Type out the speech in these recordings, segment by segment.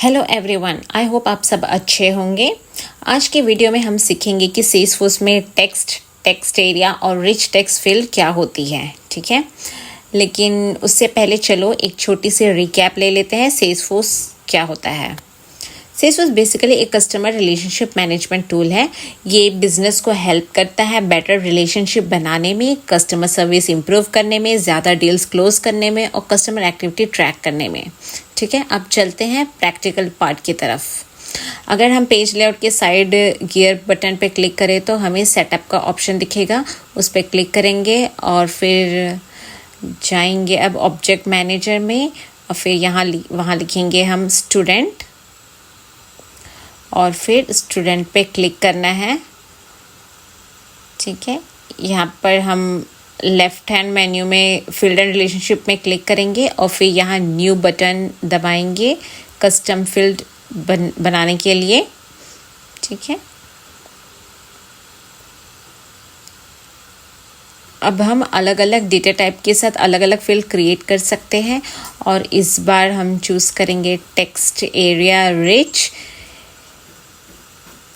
Hello everyone, I hope आप सब अच्छे होंगे। आज के वीडियो में हम सीखेंगे कि सेल्सफोर्स में टेक्स्ट एरिया और रिच टेक्स्ट फील्ड क्या होती है। ठीक है, लेकिन उससे पहले चलो एक छोटी सी रिकैप ले लेते हैं। सेल्सफोर्स क्या होता है। सेल्सफोर्स बेसिकली एक कस्टमर रिलेशनशिप मैनेजमेंट टूल है। ये बिजनेस को हेल्प करता है बेटर रिलेशनशिप बनाने में, कस्टमर सर्विस इम्प्रूव करने में, ज़्यादा डील्स क्लोज करने में और कस्टमर एक्टिविटी ट्रैक करने में। ठीक है, अब चलते हैं प्रैक्टिकल पार्ट की तरफ। अगर हम पेज लेआउट के साइड गियर बटन पे क्लिक करें तो हमें सेटअप का ऑप्शन दिखेगा, उस पर क्लिक करेंगे और फिर जाएंगे अब ऑब्जेक्ट मैनेजर में और फिर वहाँ लिखेंगे हम स्टूडेंट और फिर स्टूडेंट पे क्लिक करना है। ठीक है, यहाँ पर हम लेफ्ट हैंड मेन्यू में फील्ड एंड रिलेशनशिप में क्लिक करेंगे और फिर यहाँ न्यू बटन दबाएंगे कस्टम फील्ड बनाने के लिए। ठीक है, अब हम अलग अलग डेटा टाइप के साथ अलग अलग फील्ड क्रिएट कर सकते हैं और इस बार हम चूज़ करेंगे टेक्स्ट एरिया रिच।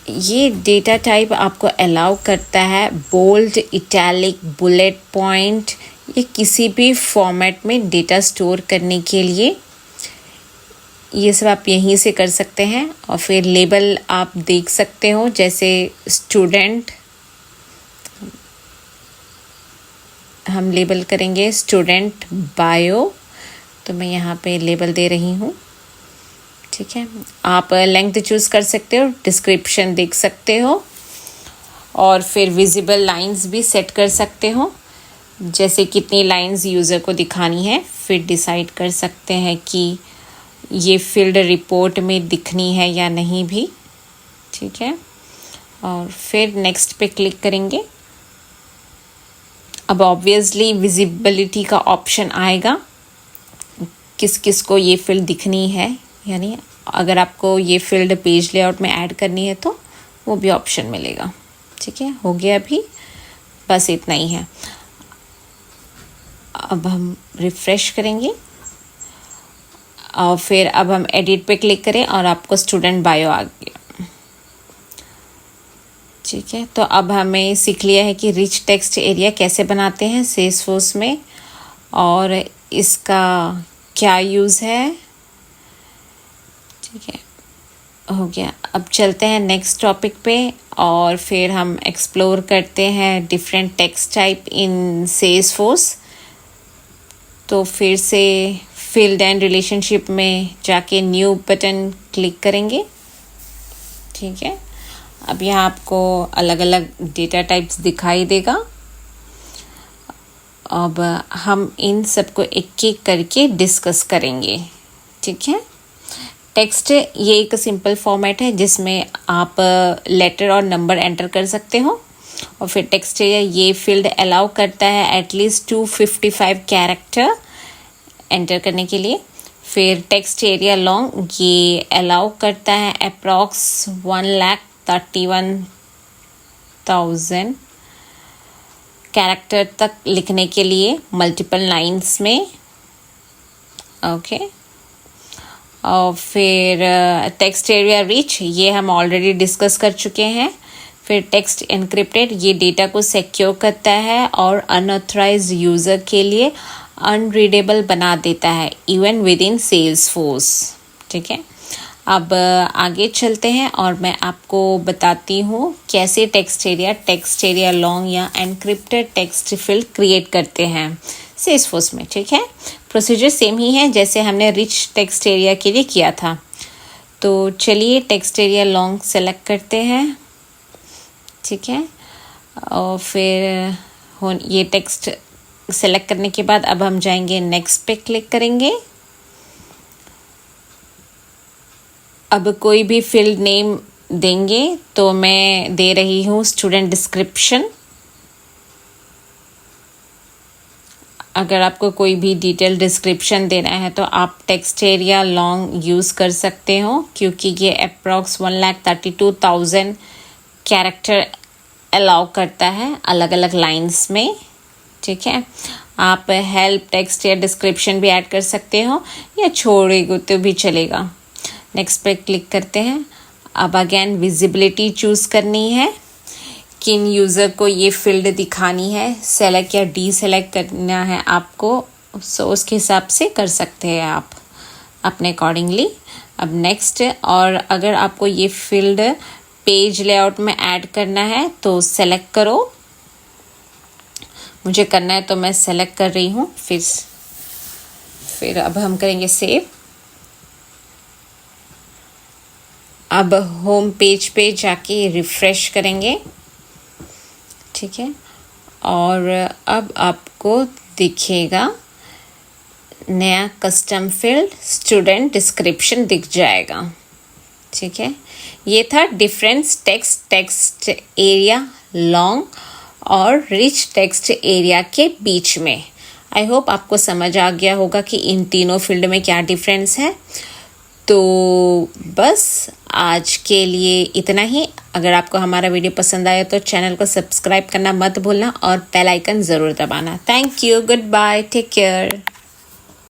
ये डेटा टाइप आपको अलाउ करता है बोल्ड, इटैलिक, बुलेट पॉइंट, ये किसी भी फॉर्मेट में डेटा स्टोर करने के लिए। ये सब आप यहीं से कर सकते हैं और फिर लेबल आप देख सकते हो, जैसे स्टूडेंट हम लेबल करेंगे स्टूडेंट बायो, तो मैं यहाँ पे लेबल दे रही हूँ। ठीक है, आप लेंथ चूज़ कर सकते हो, डिस्क्रिप्शन देख सकते हो और फिर विजिबल लाइंस भी सेट कर सकते हो, जैसे कितनी लाइंस यूज़र को दिखानी है। फिर डिसाइड कर सकते हैं कि ये फील्ड रिपोर्ट में दिखनी है या नहीं भी। ठीक है, और फिर नेक्स्ट पे क्लिक करेंगे। अब ऑब्वियसली विजिबिलिटी का ऑप्शन आएगा, किस किस को ये फील्ड दिखनी है, यानी अगर आपको ये फील्ड पेज लेआउट में ऐड करनी है तो वो भी ऑप्शन मिलेगा। ठीक है, हो गया अभी, बस इतना ही है। अब हम रिफ्रेश करेंगे और फिर अब हम एडिट पे क्लिक करें और आपको स्टूडेंट बायो आ गया। ठीक है, तो अब हमें सीख लिया है कि रिच टेक्स्ट एरिया कैसे बनाते हैं सेल्सफोर्स में और इसका क्या यूज़ है। ठीक है, हो गया। अब चलते हैं नेक्स्ट टॉपिक पे और फिर हम एक्सप्लोर करते हैं different text type in Salesforce. तो फिर से फील्ड एंड रिलेशनशिप में जाके न्यू बटन क्लिक करेंगे। ठीक है, अब यहाँ आपको अलग अलग डेटा टाइप्स दिखाई देगा। अब हम इन सबको एक एक करके डिस्कस करेंगे। ठीक है, टेक्स्ट ये एक सिंपल फॉर्मेट है जिसमें आप लेटर और नंबर एंटर कर सकते हो और फिर टेक्स्ट ये फील्ड अलाउ करता है एटलीस्ट 255 कैरेक्टर एंटर करने के लिए। फिर टेक्स्ट एरिया लॉन्ग ये अलाउ करता है अप्रॉक्स 1,31,000 कैरेक्टर तक लिखने के लिए मल्टीपल लाइंस में। ओके, और फिर टेक्स्ट एरिया रिच ये हम ऑलरेडी डिस्कस कर चुके हैं। फिर टेक्स्ट एनक्रिप्टेड ये डेटा को सिक्योर करता है और अनऑथराइज्ड यूज़र के लिए अनरीडेबल बना देता है इवन विद इन सेल्सफोर्स। ठीक है, अब आगे चलते हैं और मैं आपको बताती हूँ कैसे टेक्स्ट एरिया लॉन्ग या एनक्रिप्टेड टेक्स्ट फील्ड क्रिएट करते हैं सेल्सफोर्स में। ठीक है, प्रोसीजर सेम ही है जैसे हमने रिच टेक्स्ट एरिया के लिए किया था। तो चलिए टेक्स्ट एरिया लॉन्ग सेलेक्ट करते हैं। ठीक है, और फिर ये टेक्स्ट सेलेक्ट करने के बाद अब हम जाएंगे नेक्स्ट पे क्लिक करेंगे। अब कोई भी फील्ड नेम देंगे, तो मैं दे रही हूँ स्टूडेंट डिस्क्रिप्शन। अगर आपको कोई भी डिटेल डिस्क्रिप्शन देना है तो आप टेक्स्ट एरिया लॉन्ग यूज़ कर सकते हो, क्योंकि ये अप्रॉक्स 1,32,000 कैरेक्टर अलाउ करता है अलग अलग लाइंस में। ठीक है, आप हेल्प टेक्स्ट या डिस्क्रिप्शन भी ऐड कर सकते हो या छोड़ेगा तो भी चलेगा। नेक्स्ट पे क्लिक करते हैं। अब अगेन विजिबिलिटी चूज़ करनी है, किन यूज़र को ये फील्ड दिखानी है, सेलेक्ट या डी सेलेक्ट करना है आपको, सो उसके हिसाब से कर सकते हैं आप अपने अकॉर्डिंगली। अब नेक्स्ट, और अगर आपको ये फील्ड पेज लेआउट में ऐड करना है तो सेलेक्ट करो, मुझे करना है तो मैं सेलेक्ट कर रही हूँ। फिर अब हम करेंगे सेव। अब होम पेज पे जाके रिफ्रेश करेंगे, ठीक है, और अब आपको दिखेगा नया कस्टम फील्ड स्टूडेंट डिस्क्रिप्शन दिख जाएगा, ठीक है। ये था डिफरेंस टेक्स्ट एरिया लॉन्ग और रिच टेक्स्ट एरिया के बीच में। आई होप आपको समझ आ गया होगा कि इन तीनों फील्ड में क्या डिफरेंस है। तो बस आज के लिए इतना ही। अगर आपको हमारा वीडियो पसंद आया तो चैनल को सब्सक्राइब करना मत भूलना और बेल आइकन ज़रूर दबाना। Thank you, goodbye, take care.